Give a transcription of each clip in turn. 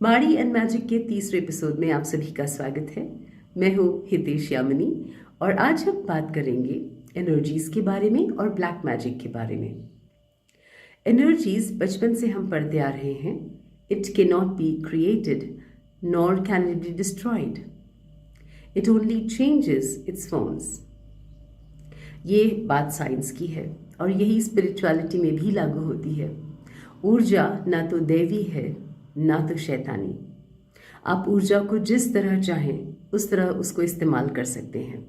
माड़ी and magic के तीसरे एपिसोड में आप सभी का स्वागत है। मैं हूँ हितेश यामिनी और आज हम बात करेंगे एनर्जीज के बारे में और ब्लैक मैजिक के बारे में। एनर्जीज बचपन से हम पढ़ते आ रहे हैं। It can not be created nor can it be destroyed, it only changes it's forms. ये बात साइंस की है और यही स्पिरिचुअलिटी में भी लागू होती है। ऊर्जा ना तो दैवी है ना तो शैतानी। आप ऊर्जा को जिस तरह चाहें उस तरह उसको इस्तेमाल कर सकते हैं।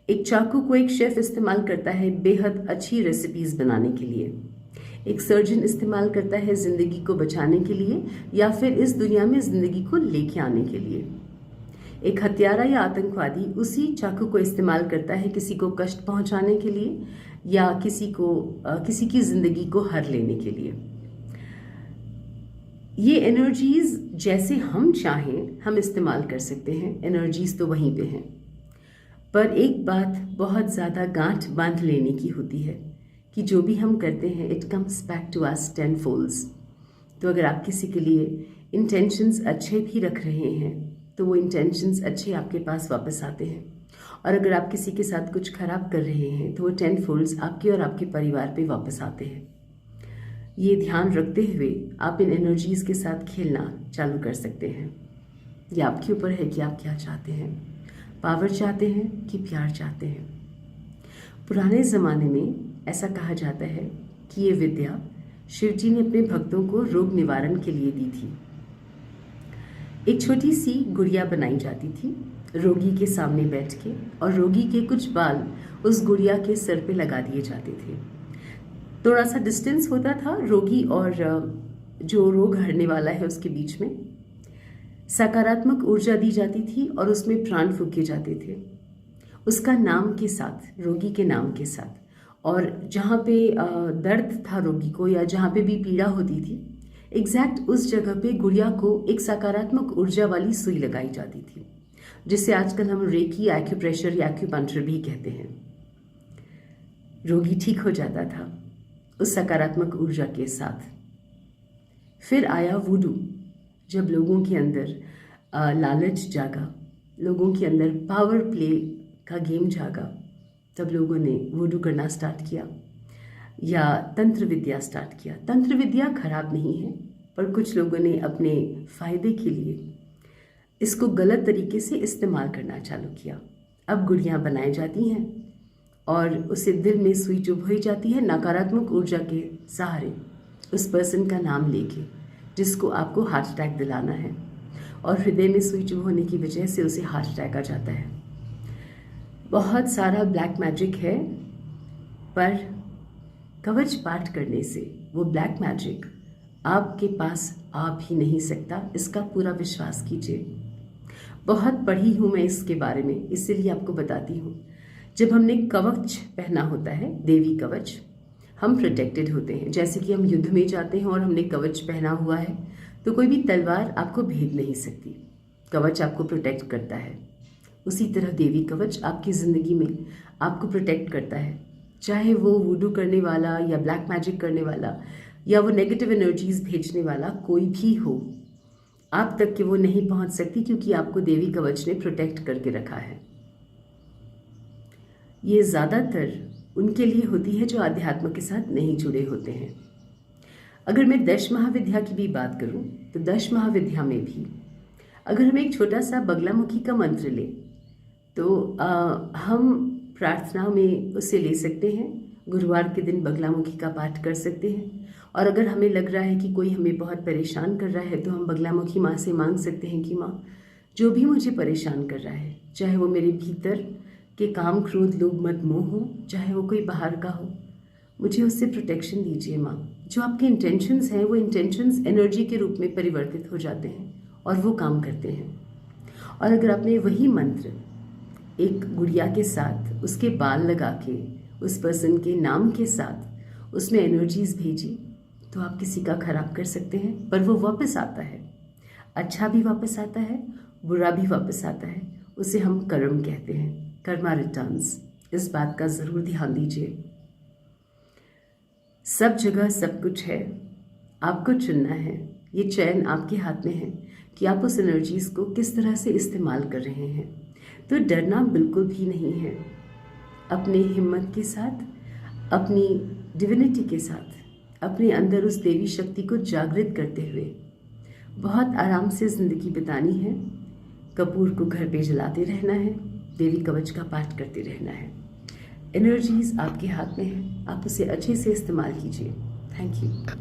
एक चाकू को एक शेफ इस्तेमाल करता है बेहद अच्छी रेसिपीज बनाने के लिए। एक सर्जन इस्तेमाल करता है जिंदगी को बचाने के लिए या फिर इस दुनिया में जिंदगी को लेके आने के लिए। एक हत्यारा या आतंकवादी उसी चाकू को इस्तेमाल करता है किसी को कष्ट पहुंचाने के लिए या किसी की जिंदगी को हर लेने के लिए। ये एनर्जीज जैसे हम चाहें हम इस्तेमाल कर सकते हैं। एनर्जीज तो वहीं पे हैं, पर एक बात बहुत ज़्यादा गांठ बांध लेने की होती है कि जो भी हम करते हैं it comes back to us tenfolds. तो अगर आप किसी के लिए इंटेंशंस अच्छे भी रख रहे हैं तो वो इंटेंशंस अच्छे आपके पास वापस आते हैं, और अगर आप किसी के साथ कुछ खराब कर रहे हैं तो वो टेनफोल्ड्स आपके और आपके परिवार पे वापस आते हैं। ये ध्यान रखते हुए आप इन एनर्जीज के साथ खेलना चालू कर सकते हैं। ये आपके ऊपर है कि आप क्या चाहते हैं, पावर चाहते हैं कि प्यार चाहते हैं। पुराने ज़माने में ऐसा कहा जाता है कि ये विद्या शिव जी ने अपने भक्तों को रोग निवारण के लिए दी थी। एक छोटी सी गुड़िया बनाई जाती थी रोगी के सामने बैठ के, और रोगी के कुछ बाल उस गुड़िया के सर पे लगा दिए जाते थे। थोड़ा सा डिस्टेंस होता था रोगी और जो रोग हरने वाला है उसके बीच में। सकारात्मक ऊर्जा दी जाती थी और उसमें प्राण फूके जाते थे उसका नाम के साथ, रोगी के नाम के साथ। और जहाँ पे दर्द था रोगी को या जहाँ पे भी पीड़ा होती थी, एग्जैक्ट उस जगह पे गुड़िया को एक सकारात्मक ऊर्जा वाली सुई लगाई जाती थी, जिसे आजकल हम रेकी, एक्यूप्रेशर या एक्यूपंक्चर भी कहते हैं। रोगी ठीक हो जाता था उस सकारात्मक ऊर्जा के साथ। फिर आया वुडू। जब लोगों के अंदर लालच जागा, लोगों के अंदर पावर प्ले का गेम जागा, तब लोगों ने वुडू करना स्टार्ट किया या तंत्र विद्या स्टार्ट किया। तंत्र विद्या खराब नहीं है, पर कुछ लोगों ने अपने फायदे के लिए इसको गलत तरीके से इस्तेमाल करना चालू किया। अब गुड़ियाँ बनाई जाती हैं और उसे दिल में सुई चुभोई जाती है नकारात्मक ऊर्जा के सहारे, उस पर्सन का नाम लेके जिसको आपको हार्ट अटैक दिलाना है, और हृदय में सुई चुभोने की वजह से उसे हार्ट अटैक आ जाता है। बहुत सारा ब्लैक मैजिक है, पर कवच पाठ करने से वो ब्लैक मैजिक आपके पास आ भी नहीं सकता, इसका पूरा विश्वास कीजिए। बहुत पढ़ी हूँ मैं इसके बारे में, इसीलिए आपको बताती हूँ। जब हमने कवच पहना होता है, देवी कवच, हम प्रोटेक्टेड होते हैं। जैसे कि हम युद्ध में जाते हैं और हमने कवच पहना हुआ है तो कोई भी तलवार आपको भेद नहीं सकती, कवच आपको प्रोटेक्ट करता है। उसी तरह देवी कवच आपकी ज़िंदगी में आपको प्रोटेक्ट करता है, चाहे वो वुडू करने वाला या ब्लैक मैजिक करने वाला या वो नेगेटिव एनर्जीज भेजने वाला कोई भी हो, आप तक के वो नहीं पहुंच सकती, क्योंकि आपको देवी कवच ने प्रोटेक्ट करके रखा है। ये ज़्यादातर उनके लिए होती है जो आध्यात्म के साथ नहीं जुड़े होते हैं। अगर मैं 10 महाविद्या की भी बात करूं तो 10 महाविद्या में भी अगर हम एक छोटा सा बगलामुखी का मंत्र लें तो हम प्रार्थना में उसे ले सकते हैं। गुरुवार के दिन बगलामुखी का पाठ कर सकते हैं, और अगर हमें लग रहा है कि कोई हमें बहुत परेशान कर रहा है तो हम बगलामुखी माँ से मांग सकते हैं कि माँ, जो भी मुझे परेशान कर रहा है, चाहे वो मेरे भीतर कि काम, क्रोध, लोभ, मद, मोह हो, चाहे वो कोई बाहर का हो, मुझे उससे प्रोटेक्शन दीजिए माँ। जो आपके इंटेंशंस हैं वो इंटेंशंस एनर्जी के रूप में परिवर्तित हो जाते हैं और वो काम करते हैं। और अगर आपने वही मंत्र एक गुड़िया के साथ उसके बाल लगा के उस पर्सन के नाम के साथ उसमें एनर्जीज भेजी तो आप किसी का खराब कर सकते हैं, पर वो वापस आता है। अच्छा भी वापस आता है, बुरा भी वापस आता है। उसे हम कर्म कहते हैं, कर्मा रिटर्न्स। इस बात का ज़रूर ध्यान दीजिए। सब जगह सब कुछ है, आपको चुनना है ये चयन आपके हाथ में है कि आप उस एनर्जीज़ को किस तरह से इस्तेमाल कर रहे हैं। तो डरना बिल्कुल भी नहीं है। अपनी हिम्मत के साथ, अपनी डिविनिटी के साथ, अपने अंदर उस देवी शक्ति को जागृत करते हुए बहुत आराम से ज़िंदगी बितानी है। कपूर को घर पे जलाते रहना है, देवी कवच का पाठ करते रहना है। एनर्जीज़ आपके हाथ में है, आप उसे अच्छे से इस्तेमाल कीजिए। Thank you.